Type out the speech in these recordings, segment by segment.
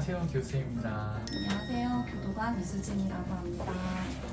안녕하세요, 교수입니다. 안녕하세요. 교도관 이수진이라고 합니다.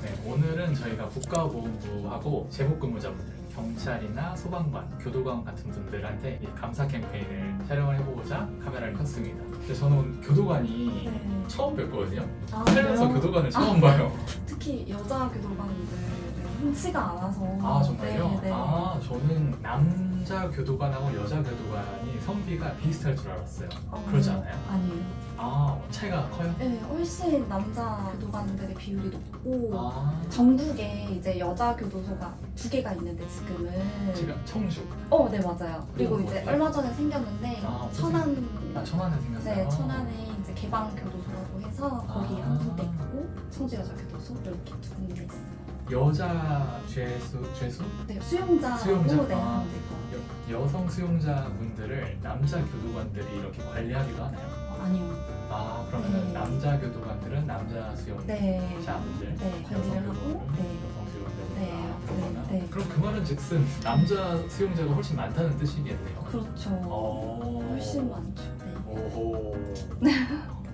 네, 오늘은 저희가 국가보훈부하고 재복근무자분들, 경찰이나 소방관, 교도관 같은 분들한테 이 감사 캠페인을 촬영을 해보고자 카메라를 켰습니다. 근데 저는 교도관이 네. 처음 뵙거든요. 아, 살면서 그래요? 교도관을 처음 봐요. 특히 여자 교도관들은 흔치가 않아서. 아, 정말요? 네, 네. 아, 저는 남자 교도관하고 여자 교도관이 성비가 비슷할 줄 알았어요. 그렇지 않아요? 아니에요. 아, 차이가 커요? 네, 훨씬 남자 교도관들의 비율이 높고 아, 전국에 이제 여자 교도소가 2개가 있는데 지금은. 지금 청주. 네 맞아요. 그리고 이제 어디요? 얼마 전에 생겼는데 아, 천안. 천안에 생겼어요? 네, 천안에 이제 개방 교도소라고 해서 거기 아. 한 군데 있고 청주 여자 교도소 이렇게 2군데 있어요. 여자 죄수? 네, 수용자. 수용자? 네, 아. 하면 되고. 여성 수용자분들을 남자 교도관들이 이렇게 관리하기도 하나요? 아니요. 아, 그러면 네. 남자 교도관들은 남자 수용자분들, 네. 네, 여성 관리를 하고. 교도관들은 네. 여성 수용자분들. 네. 아, 그러구나. 네. 네. 그럼 그 말은 즉슨 남자 수용자가 훨씬 많다는 뜻이겠네요. 그렇죠. 어. 훨씬 많죠. 네. 오호.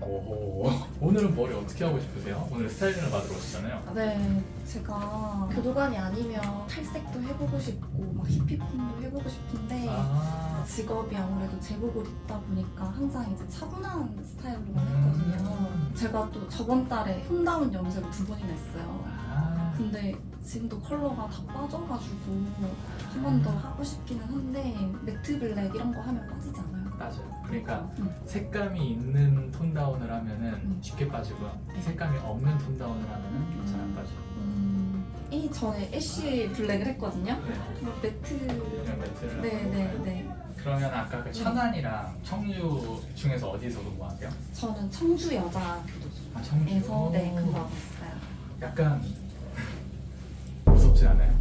오호. 오늘은 머리 어떻게 하고 싶으세요? 오늘 스타일링을 받으러 오셨잖아요. 네, 제가 교도관이 아니면 탈색도 해보고 싶고 막 히피폼도 해보고 싶은데 아. 직업이 아무래도 제복을 입다 보니까 항상 이제 차분한 스타일로만 했거든요. 제가 또 저번 달에 톤다운 염색을 2번이나 했어요. 아. 근데 지금도 컬러가 다 빠져가지고 한 번 더 하고 싶기는 한데 매트 블랙 이런 거 하면 빠지지 않아요? 맞아요. 그러니까 음. 색감이 있는 톤다운을 하면은 쉽게 빠지고요. 네. 색감이 없는 톤다운을 하면은 잘 안 빠지고. 이 전에 애쉬 블랙을 했거든요. 네. 그럼 매트. 그냥 매트를 네네네. 하고 네. 그러면 아까 그 천안이랑 청주 중에서 어디서 근무하세요? 저는 청주 여자 교도소에서 아, 청주. 근무하고 있어요. 약간 무섭지 않아요?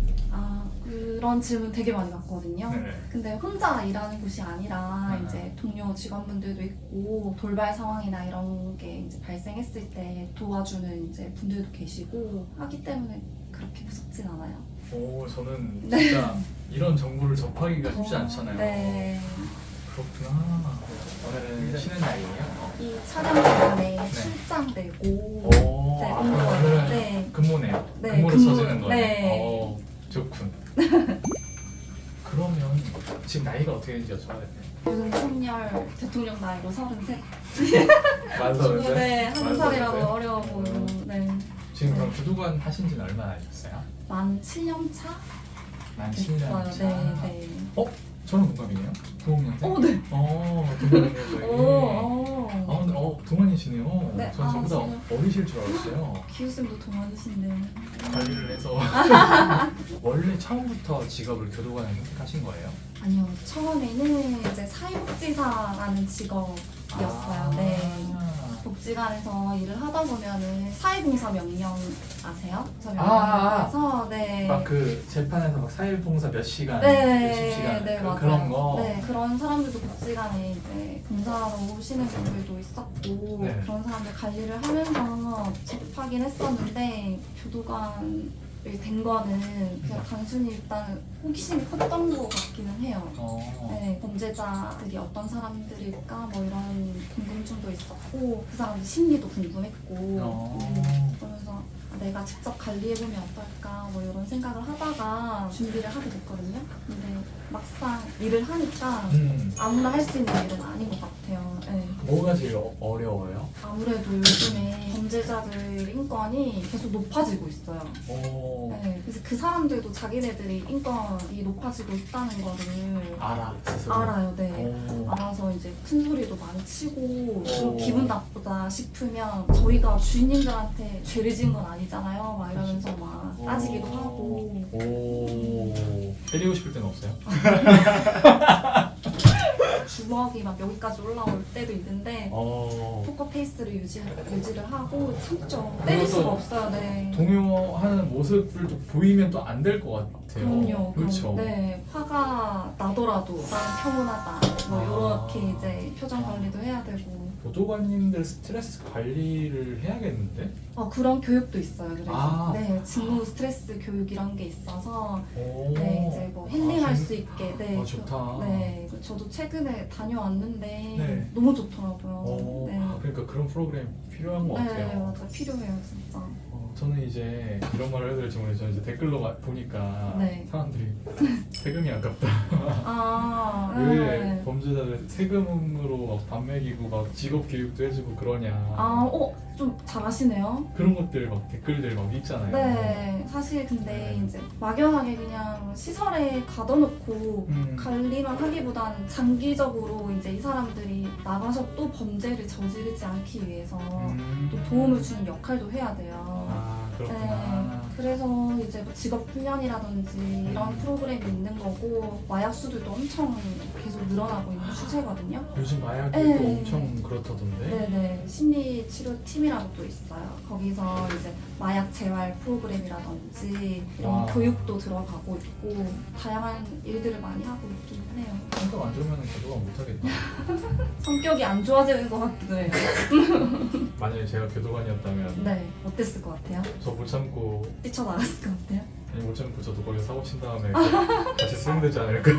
그런 질문 되게 많이 받거든요. 네. 근데 혼자 일하는 곳이 아니라 네. 이제 동료 직원분들도 있고 돌발 상황이나 이런 게 이제 발생했을 때 도와주는 이제 분들도 계시고 하기 때문에 그렇게 무섭진 않아요. 오, 저는 네. 진짜 이런 정보를 접하기가 쉽지 않잖아요. 네. 그렇구나. 오늘은 쉬는 날이에요? 이 촬영 때문에 출장 내고 오, 네, 아, 근무할 오늘은 때. 근무네요. 네, 근무를 근무, 써주는 거네. 네. 좋군. 그러면 지금 나이가 어떻게 되는지 여쭤봐도 될까요? 윤석열 대통령 나이로 33. 만서는데? 네, 한 살이라도 어려워 보여. 네. 지금 그럼 교도관 하신 지는 얼마나 되셨어요? 만 7년 차 만 됐어요. 7년 차. 네, 네. 저는 동갑이네요. 90년생? 네. 동갑이네요, 저희. 오. 동안이시네요. 네, 전 저보다 저는- 어리실 줄 알았어요. 기우쌤도 동안이신데. 관리를 해서. 원래 처음부터 직업을 교도관을 선택하신 거예요? 아니요, 처음에는 이제 사회복지사라는 직업이었어요. 네. 복지관에서 일을 하다 보면은 사회봉사 명령 아세요? 저 명령에서 네. 막 그 재판에서 막 사회봉사 몇 시간, 네, 몇십 시간 네, 맞아요. 그런 거. 네, 그런 사람들도 복지관에 이제 봉사하러 오시는 분들도 있었고 네. 그런 사람들 관리를 하면서 접하긴 했었는데 교도관을 된 거는 그냥 단순히 일단 호기심이 컸던 것 같기는 해요. 네, 범죄자들이 어떤 사람들일까 뭐 이런 궁금증도 있었고 그 사람들 심리도 궁금했고 그러면서 내가 직접 관리해보면 어떨까 뭐 이런 생각을 하다가 준비를 하게 됐거든요. 근데 막상 일을 하니까 아무나 할 수 있는 일은 아닌 것 같아요. 네. 뭐가 제일 어려워요? 아무래도 요즘에 범죄자들 인권이 계속 높아지고 있어요. 네, 그래서 그 사람들도 자기네들이 인권이 높아지고 있다는 거를 알아, 스스로. 알아요. 네. 오. 알아서 이제 큰 소리도 많이 치고 좀 오. 기분 나쁘다 싶으면 저희가 주인님들한테 죄를 지은 건 아니잖아요. 막 이러면서 막 따지기도 하고. 오. 때리고 싶을 때는 없어요? 주먹이 막 여기까지 올라올 때도 있는데 포커 페이스를 유지를 하고 참죠. 때릴 수가 없어요. 네. 동요하는 모습을 또 보이면 또 안 될 것 같아요. 그럼요. 그렇죠. 네, 화가 나더라도 난 평온하다. 뭐 아. 이렇게 이제 표정 관리도 해야 되고. 교도관님들 스트레스 관리를 해야겠는데? 그런 교육도 있어요. 그래서 아. 네, 직무 스트레스 교육 이런 게 있어서 오. 네, 이제 뭐 힐링할 아, 수 있게 네, 좋다. 네, 저도 최근에 다녀왔는데 네. 너무 좋더라고요. 오. 네. 그러니까 그런 프로그램 필요한 것 네, 같아요. 맞아 필요해요 진짜. 저는 이제 이런 말을 해야 될지 모르겠는데 저는 이제 댓글로 보니까 네. 사람들이 세금이 아깝다. 아, 왜 네. 범죄자들 세금으로 막 밥 먹이고 막 직업 교육도 해주고 그러냐. 좀 잘하시네요. 그런 것들 막 댓글들 막 있잖아요. 네, 사실 근데 네. 이제 막연하게 그냥 시설에 가둬놓고 관리만 하기보다는 장기적으로 이제 이 사람들이 나가서 또 범죄를 저지르지 않기 위해서 또 도움을 주는 역할도 해야 돼요. 아, 그렇구나. 그래서 이제 뭐 직업 훈련이라든지 이런 프로그램이 있는 거고 마약 수들도 엄청 계속 늘어나고 있는 추세거든요. 요즘 마약도 네. 엄청 그렇다던데. 네네 심리 치료 팀이라고 또 있어요. 거기서 이제 마약 재활 프로그램이라든지 이런 와. 교육도 들어가고 있고 다양한 일들을 많이 하고 있긴 해요. 성격 안 좋으면 교도관 못하겠다. 성격이 안 좋아지는 것 같기도 해요. 만약에 제가 교도관이었다면 네, 어땠을 것 같아요? 저 못 참고 뛰쳐나갔을 것 같아요? 아니 못 참고 저도 거기서 사고 친 다음에 같이 수용되지 않을까.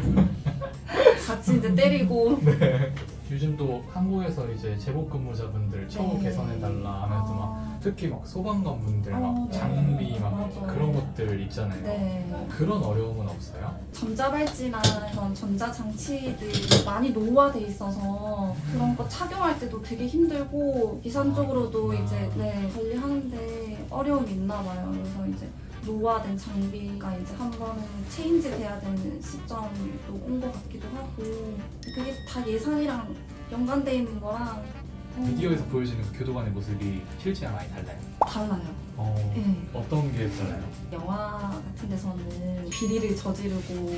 같이 이제 때리고 네. 요즘도 한국에서 이제 제복 근무자분들 처우 네. 개선해달라 하면서 막 특히 막 소방관분들 막 네. 장비 막 맞아요. 그런 것들 있잖아요. 네. 그런 어려움은 없어요? 전자발찌나 이런 전자장치들이 많이 노후화돼 있어서 그런 거 착용할 때도 되게 힘들고 기산적으로도 이제 관리하는데 어려움이 있나 봐요. 그래서 이제 노후화된 장비가 이제 한 번은 체인지 돼야 되는 시점도 온 것 같기도 하고 그게 다 예산이랑 연관돼 있는 거랑 비디오에서 보여지는 그 교도관의 모습이 실제랑 많이 달라요. 달라요. 네. 어떤 게 달라요? 영화 같은 데서는 비리를 저지르고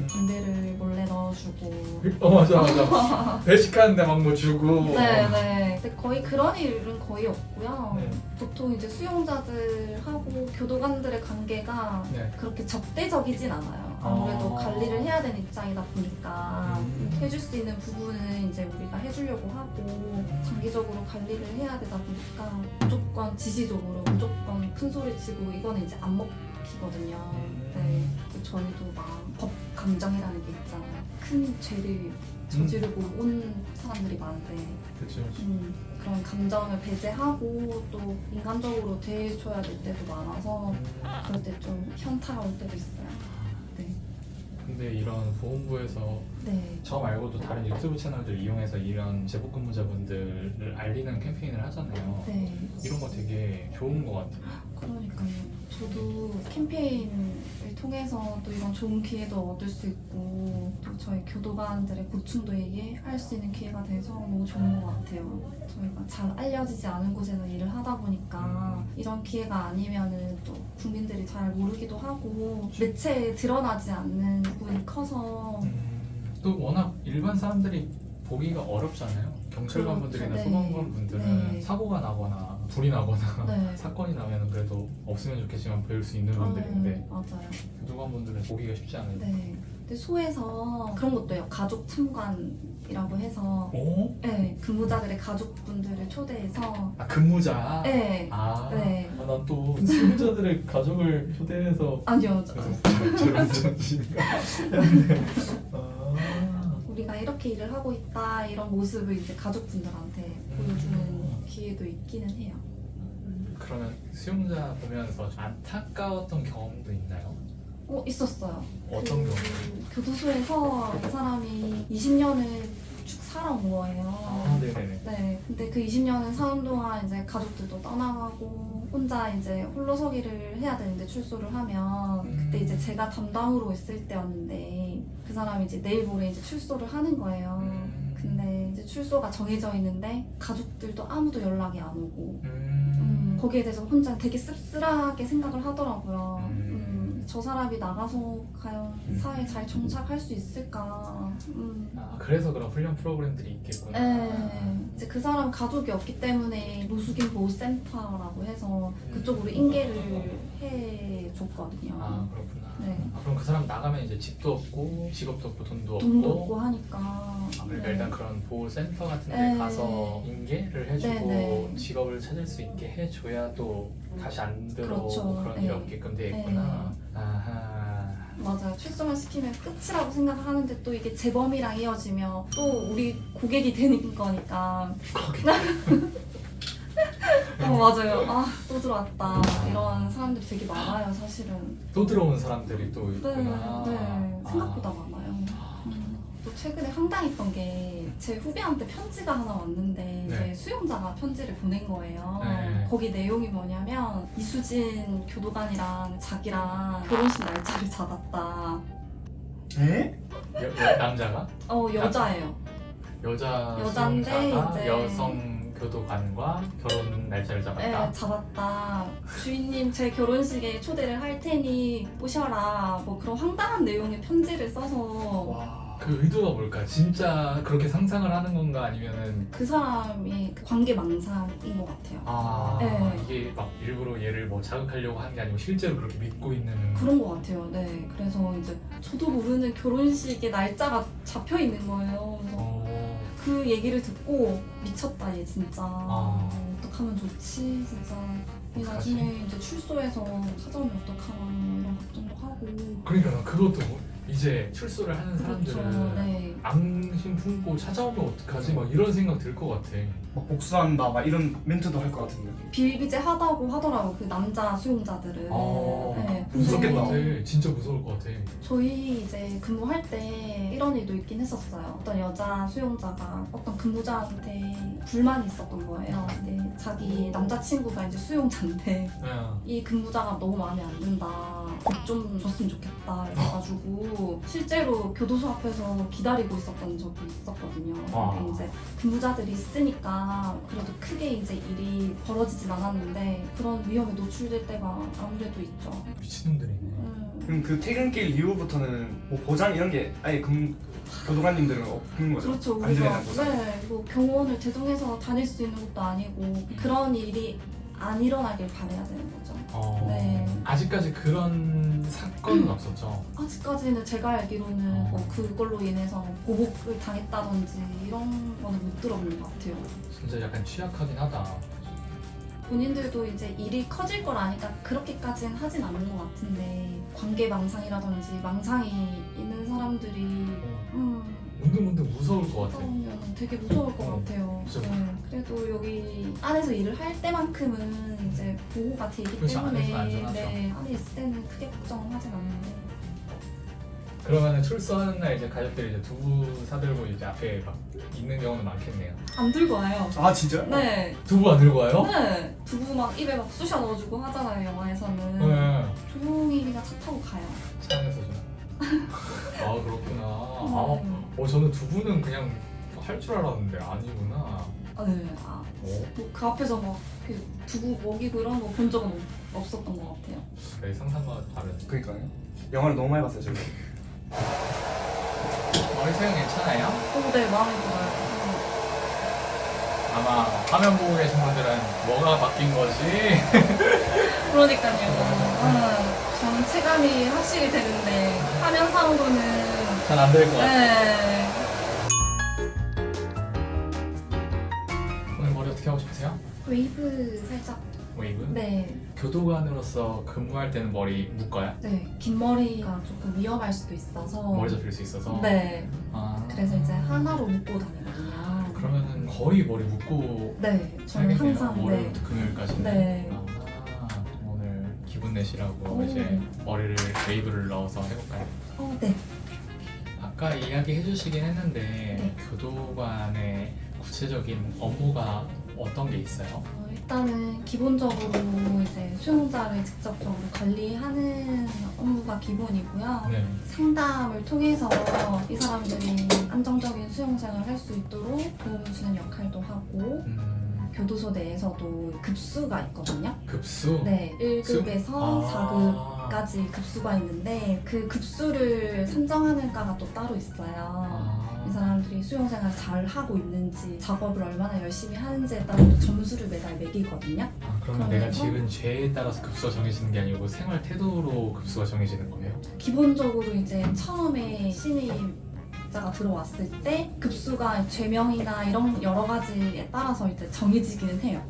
담배를 몰래 넣어주고 맞아. 배식하는데 막 뭐 주고. 네네. 근데 거의 그런 일은 거의 없고요. 네. 보통 이제 수용자들하고 교도관들의 관계가 네. 그렇게 적대적이진 않아요. 아무래도 관리를 해야 되는 입장이다 보니까 해줄 수 있는 부분은 이제 우리가 해주려고 하고 장기적으로 관리를 해야 되다 보니까 무조건 지시적으로 무조건 큰 소리 치고 이거는 이제 안 먹히거든요. 네. 저희도 막 법 감정이라는 게 있잖아요. 큰 죄를 저지르고 온 사람들이 많은데 그렇죠. 그런 감정을 배제하고 또 인간적으로 대해줘야 될 때도 많아서 그럴 때 좀 현타가 올 때도 있어요. 네. 근데 이런 보훈부에서 네. 저 말고도 다른 유튜브 채널들 이용해서 이런 제복 근무자분들을 알리는 캠페인을 하잖아요. 네. 이런 거 되게 좋은 것 같아요. 그러니까요. 저도 캠페인을 통해서 또 이런 좋은 기회도 얻을 수 있고 또 저희 교도관들의 고충도 얘기할 수 있는 기회가 돼서 너무 좋은 것 같아요. 저희가 잘 알려지지 않은 곳에서 일을 하다 보니까 이런 기회가 아니면은 또 국민들이 잘 모르기도 하고 매체에 드러나지 않는 부분이 커서 또 워낙 일반 사람들이 보기가 어렵잖아요. 경찰관분들이나 그렇죠. 네. 소방관분들은 네. 사고가 나거나 불이 나거나 네. 사건이 나면 그래도 없으면 좋겠지만 배울 수 있는 분들인데 맞아요. 교도관분들은 보기가 쉽지 않아요. 네. 근데 소에서 그런 것도 해요. 가족 참관이라고 해서 오? 네, 근무자들의 가족분들을 초대해서 아 근무자? 네. 아, 네. 난 또 수용자들의 가족을 초대해서 아니요. 저런 전신가? 우리가 이렇게 일을 하고 있다 이런 모습을 이제 가족분들한테 보여주는 기회도 있기는 해요. 그러면 수용자 보면서 좀 안타까웠던 경험도 있나요? 있었어요. 어떤 경우? 교도소에서 그 사람이 20년을 쭉 살아온 거예요. 아, 네네네. 네. 근데 그 20년을 사는 동안 이제 가족들도 떠나가고 혼자 이제 홀로서기를 해야 되는데 출소를 하면 그때 이제 제가 담당으로 있을 때였는데 그 사람이 이제 내일 모레 이제 출소를 하는 거예요. 근데 이제 출소가 정해져 있는데 가족들도 아무도 연락이 안 오고 거기에 대해서 혼자 되게 씁쓸하게 생각을 하더라고요. 저 사람이 나가서 과연 사회에 잘 정착할 수 있을까. 아, 그래서 그런 훈련 프로그램들이 있겠구나. 네, 이제 그 사람 가족이 없기 때문에 노숙인 보호센터라고 해서 그쪽으로 인계를 해줬거든요. 아, 그렇구나. 네. 아, 그럼 그 사람 나가면 이제 집도 없고 직업도 없고 돈도 돈도 없고. 없고 하니까. 아, 그러니까 네. 일단 그런 보호센터 같은 데 네. 가서 인계를 해주고 네. 직업을 찾을 수 있게 해줘야 또 다시 안 들어오고 그렇죠. 그런 네. 일이 없게끔 돼 있구나. 아하. 맞아요. 출소만 시키면 끝이라고 생각을 하는데 또 이게 재범이랑 이어지면 또 우리 고객이 되는 거니까. 거기. 맞아요. 아, 또 들어왔다. 이런 사람들이 되게 많아요, 사실은. 또 들어온 사람들이 또 네, 있구나. 네. 생각보다 많아요. 또 최근에 황당했던 게 제 후배한테 편지가 하나 왔는데 네. 이제 수용자가 편지를 보낸 거예요. 네. 거기 내용이 뭐냐면 이수진 교도관이랑 자기랑 결혼식 날짜를 잡았다. 에? 남자가? 여자예요. 여자 여잔데 수용자가 이제- 여성 교도관과 결혼 날짜를 잡았다. 네, 잡았다. 주인님 제 결혼식에 초대를 할 테니 오셔라. 뭐 그런 황당한 내용의 편지를 써서 와. 그 의도가 뭘까? 진짜 그렇게 상상을 하는 건가 아니면은 그 사람이 그 관계 망상인 것 같아요. 아 네. 이게 막 일부러 얘를 뭐 자극하려고 하는 게 아니고 실제로 그렇게 믿고 있는 그런 것 같아요. 네. 그래서 이제 저도 모르는 결혼식의 날짜가 잡혀 있는 거예요. 그래서 어... 그 얘기를 듣고 미쳤다 얘 진짜. 아. 어떡하면 좋지 진짜. 이 어떡하지? 나중에 이제 출소해서 찾아오면 어떡하나 뭐 이런 걱정도 하고. 그러니까 그것도 이제 출소를 하는 그렇죠. 사람들은 네. 앙심 품고 찾아오면 어떡하지? 막 이런 생각 들 것 같아. 막 복수한다 막 이런 멘트도 할 것 같은데. 비일비재하다고 하더라고 그 남자 수용자들은. 네. 무섭겠다. 근데 진짜 무서울 것 같아. 저희 이제 근무할 때 이런 일도 있긴 했었어요. 어떤 여자 수용자가 어떤 근무자한테 불만이 있었던 거예요. 근데 자기 남자친구가 이제 수용자인데 응. 이 근무자가 너무 마음에 안 든다. 복 좀 줬으면 좋겠다. 이래가지고 실제로 교도소 앞에서 기다리고 있었던 적이 있었거든요. 아. 근데 이제 근무자들이 있으니까 그래도 크게 이제 일이 벌어지진 않았는데 그런 위험에 노출될 때가 아무래도 있죠. 미친놈들이네. 그럼 그 퇴근길 이후부터는 뭐 보장 이런 게 아예 교도관님들은 없는 거죠? 그렇죠. 안 우리가 되는 거죠? 뭐 병원을 대동해서 다닐 수 있는 것도 아니고 그런 일이 안 일어나길 바라야 되는 거죠. 네. 아직까지 그런 사건은 없었죠. 아직까지는 제가 알기로는 뭐 그걸로 인해서 보복을 당했다든지 이런 거는 못 들어본 것 같아요. 진짜 약간 취약하긴 하다. 본인들도 이제 일이 커질 걸 아니까 그렇게까지는 하진 않는 것 같은데 관계 망상이라든지 망상이 있는 사람들이 문득문득 무서울 것 같아. 그러면 되게 무서울 것 같아요. 그죠. 네. 그래도 여기 안에서 일을 할 때만큼은 이제 보호가 되기 그렇죠. 때문에 안에서는 안전하죠. 네, 안에 있을 때는 크게 걱정은 하진 않는데 그러면은 출소하는 날 이제 가족들이 이제 두부 사들고 이제 앞에 막 있는 경우는 많겠네요. 안 들고 와요. 아 진짜요? 네. 두부 안 들고 와요? 네. 두부 막 입에 막 쑤셔 넣어주고 하잖아요 영화에서는. 네. 조용히 그냥 차 타고 가요. 차 안에서 좀. 아 그렇구나. 네. 저는 두부는 그냥 할 줄 알았는데 아니구나. 네. 뭐그 앞에서 막 그 두부 먹이고 이런 거 본 적은 없었던 것 같아요. 내 상상과 다른. 그러니까요. 영화를 너무 많이 봤어요 지금. 머리 사용 괜찮아요? 네 마음에 들어요. 아마 화면 보고 계신 분들은 뭐가 바뀐 거지? 그러니까요. 저는 체감이 확실히 되는데 화면상으로는 잘 안 될 것 같아. 네. 오늘 머리 어떻게 하고 싶으세요? 웨이브 살짝 웨이브? 네. 교도관으로서 근무할 때는 머리 묶어요? 네. 긴 머리가 조금 위험할 수도 있어서 머리 잡힐 수 있어서? 네. 아. 그래서 이제 하나로 묶고 다니거든요. 그러면은 거의 머리 묶고 네. 저는 살겠네요. 항상 월요일부터 네. 금요일까지는. 네. 아, 오늘 기분 내시라고 오. 이제 머리를 웨이브를 넣어서 해볼까요? 네. 아까 이야기해 주시긴 했는데 네. 교도관의 구체적인 업무가 어떤 게 있어요? 일단은 기본적으로 이제 수용자를 직접적으로 관리하는 업무가 기본이고요. 네. 상담을 통해서 이 사람들이 안정적인 수용생활을 할 수 있도록 도움을 주는 역할도 하고 교도소 내에서도 급수가 있거든요. 급수? 네, 1급에서 4급 가지 급수가 있는데 그 급수를 산정하는 과가 또 따로 있어요. 이 사람들이 수용생활 잘 하고 있는지 작업을 얼마나 열심히 하는지에 따라 또 점수를 매달 매기거든요. 그러면 내가 그러면서- 지은 죄에 따라서 급수가 정해지는 게 아니고 생활 태도로 급수가 정해지는 거예요? 기본적으로 이제 처음에 신입자가 들어왔을 때 급수가 죄명이나 이런 여러 가지에 따라서 이제 정해지기는 해요.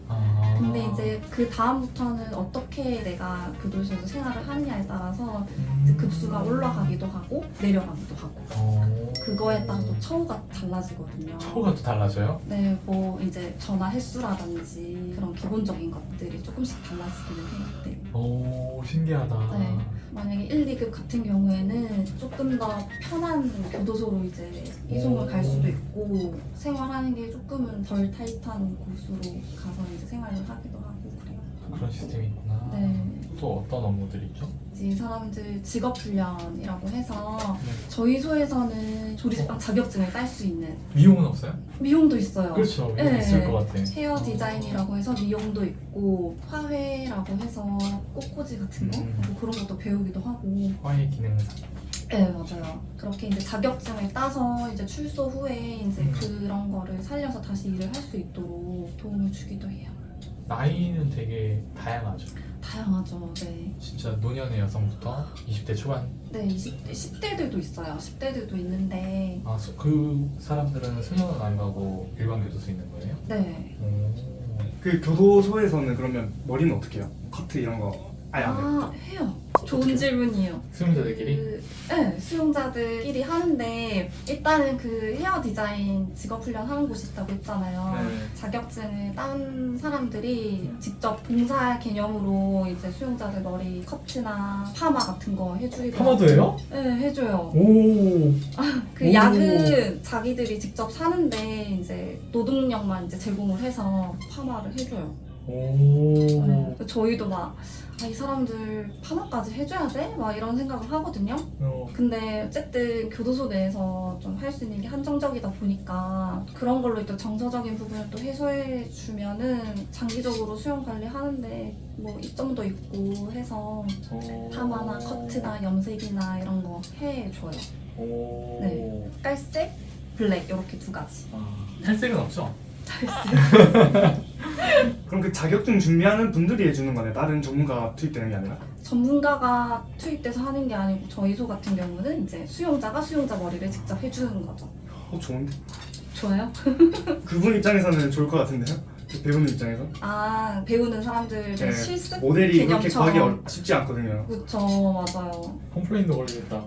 근데 이제 그 다음부터는 어떻게 내가 교도소에서 생활을 하느냐에 따라서 이제 급수가 올라가기도 하고 내려가기도 하고 그거에 따라 또 처우가 달라지거든요. 처우가 또 달라져요? 네, 뭐 이제 전화 횟수라든지 그런 기본적인 것들이 조금씩 달라지기는 해요. 네. 오, 신기하다. 네. 만약에 1, 2급 같은 경우에는 조금 더 편한 교도소로 이제 이송을 갈 수도 있고 생활하는 게 조금은 덜 타이트한 곳으로 가서 이제 생활을 하기도 하고 그래요. 그런 시스템이 있구나. 네. 또 어떤 업무들이 있죠? 이제 이 사람들 직업훈련이라고 해서 네. 저희 소에서는 조리제빵 자격증을 딸 수 있는 미용은 없어요? 미용도 있어요. 그렇죠. 미용 네. 있을 것 같아. 헤어 디자인이라고 해서 미용도 있고 화훼라고 해서 꽃꽂이 같은 거 뭐 그런 것도 배우기도 하고 화해 기능사. 네 맞아요. 그렇게 이제 자격증을 따서 이제 출소 후에 이제 그런 거를 살려서 다시 일을 할 수 있도록 도움을 주기도 해요. 나이는 되게 다양하죠. 다양하죠. 네. 진짜 노년의 여성부터 20대 초반. 네 20대 10대들도 있어요. 10대들도 있는데 그 사람들은 수련은 안 가고 일반 교도소 있는 거예요? 네. 그 교도소에서는 그러면 머리는 어떻게 해요? 커트 이런 거 아예 안 해요? 해요. 좋은 질문이에요. 수용자들끼리? 네, 수용자들끼리 하는데 일단은 그 헤어 디자인 직업 훈련 하는 곳이 있다고 했잖아요. 네. 자격증을 딴 사람들이 직접 봉사 개념으로 이제 수용자들 머리 커트나 파마 같은 거 해주기도 파마도 해요? 네, 해줘요. 오. 그 오. 약은 자기들이 직접 사는데 이제 노동력만 이제 제공을 해서 파마를 해줘요. 오. 네. 저희도 막 이 사람들 파마까지 해줘야 돼? 막 이런 생각을 하거든요. 근데 어쨌든 교도소 내에서 좀 할 수 있는 게 한정적이다 보니까 그런 걸로 또 정서적인 부분을 또 해소해 주면은 장기적으로 수용 관리하는데 뭐 이점도 있고 해서 파마나 커트나 염색이나 이런 거 해줘요. 오. 네. 깔색, 블랙 이렇게 두 가지. 탈색은 없죠? 그럼 그 자격증 준비하는 분들이 해주는 거네. 다른 전문가가 투입되는 게 아니라? 전문가가 투입돼서 하는 게 아니고 저희 소 같은 경우는 이제 수용자가 수용자 머리를 직접 해주는 거죠. 좋은데? 좋아요? 그분 입장에서는 좋을 것 같은데요? 그 배우는 입장에서? 아 배우는 사람들의 네. 실습 모델이 그렇게 구하기 개념처럼. 쉽지 않거든요. 그쵸 맞아요. 컴플레인도 걸리겠다.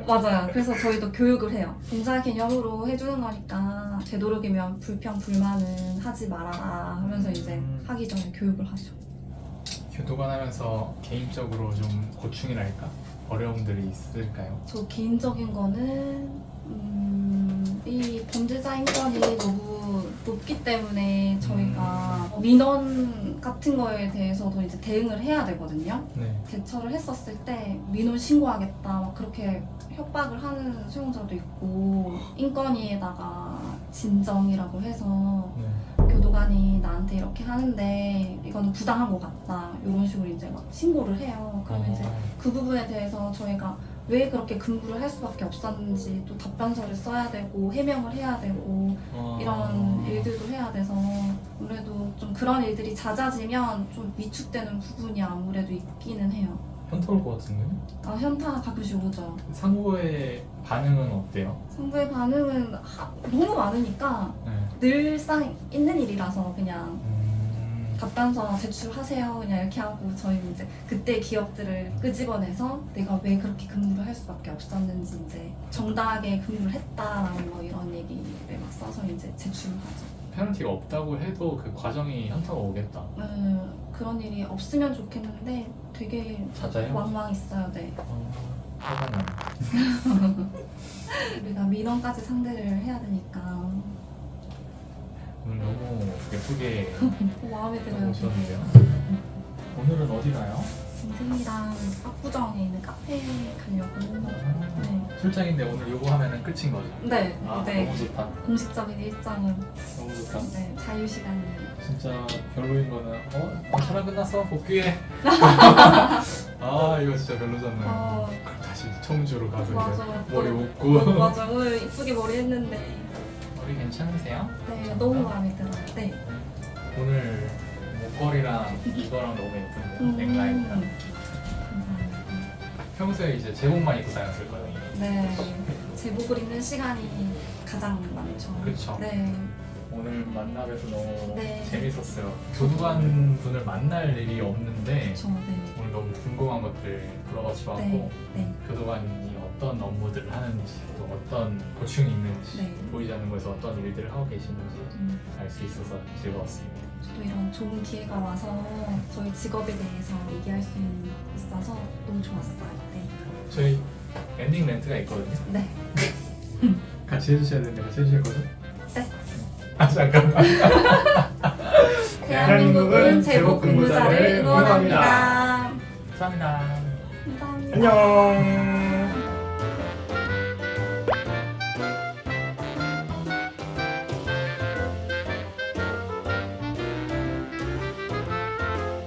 맞아요. 그래서 저희도 교육을 해요. 봉사 개념으로 해주는 거니까 되도록이면 불평 불만은 하지 말아라 하면서 이제 하기 전에 교육을 하죠. 교도관 하면서 개인적으로 좀 고충이랄까? 어려움들이 있을까요? 저 개인적인 거는 이 범죄자 인권이 너무 높기 때문에 저희가 민원 같은 거에 대해서도 이제 대응을 해야 되거든요. 네. 대처를 했었을 때 민원 신고하겠다 막 그렇게 협박을 하는 수용자도 있고 인권위에다가 진정이라고 해서 네. 교도관이 나한테 이렇게 하는데 이건 부당한 것 같다 이런 식으로 이제 막 신고를 해요. 그러면 이제 그 부분에 대해서 저희가 왜 그렇게 근무를 할 수밖에 없었는지 또 답변서를 써야 되고 해명을 해야 되고 이런 일들도 해야 돼서 아무래도 좀 그런 일들이 잦아지면 좀 위축되는 부분이 아무래도 있기는 해요. 현타 올 것 같은데? 현타 가끔씩 오죠. 상부의 반응은 어때요? 상부의 반응은 너무 많으니까 네. 늘상 있는 일이라서 그냥 답변서 제출하세요 그냥 이렇게 하고 저희는 이제 그때 기억들을 끄집어내서 내가 왜 그렇게 근무를 할 수밖에 없었는지 이제 정당하게 근무를 했다라는 뭐 이런 얘기를 막 써서 이제 제출을 하죠. 페널티가 없다고 해도 그 과정이 현타가 오겠다. 그런 일이 없으면 좋겠는데 되게 잦아요? 왕왕 있어요. 네. 화가 나요. 우리가 민원까지 상대를 해야 되니까 오늘 너무 예쁘게 마음에 들어요. 오셨는데요. 오늘은 어디 가요? 동생이랑 압구정에 있는 카페 가려고. 네. 출장인데 오늘 요거 하면은 끝인 거죠? 네, 아 네. 너무 좋다. 공식적인 일정은 너무 좋다. 네, 자유 시간이에요. 진짜 별로인 거는 촬영 끝났어 복귀해. 아 이거 진짜 별로잖아요. 그럼 다시 청주로 가서 맞아. 이제 머리 묶고. 맞아. 오늘 이쁘게 머리 했는데 머리 괜찮으세요? 네, 너무 마음에 들어요. 네. 오늘 목걸이랑 이거랑 너무 예쁜데요. 넥라인이랑. 감사합니다. 평소에 이제 제복만 입고 다녔을 거예요. 네. 제복을 입는 시간이 가장 많죠. 그쵸. 네. 오늘 만나 뵈서 너무 네. 재밌었어요. 교도관 분을 만날 일이 없는데 저 네. 오늘 너무 궁금한 것들 물어봐서 좋았고 네. 네. 교도관이 어떤 업무들을 하는지 또 어떤 고충이 있는지 네. 보이지 않는 곳에서 어떤 일들을 하고 계시는지 음, 알 수 있어서 즐거웠습니다. 저도 이런 좋은 기회가 와서 저희 직업에 대해서 얘기할 수 있어서 너무 좋았어요. 네. 저희 엔딩 멘트가 있거든요. 네. 같이 해주셔야 되는데 같이 해주실 거죠? 네. 아 잠깐만. 대한민국은 제복 근무자를 응원합니다. 감사합니다. 감사합니다. 안녕.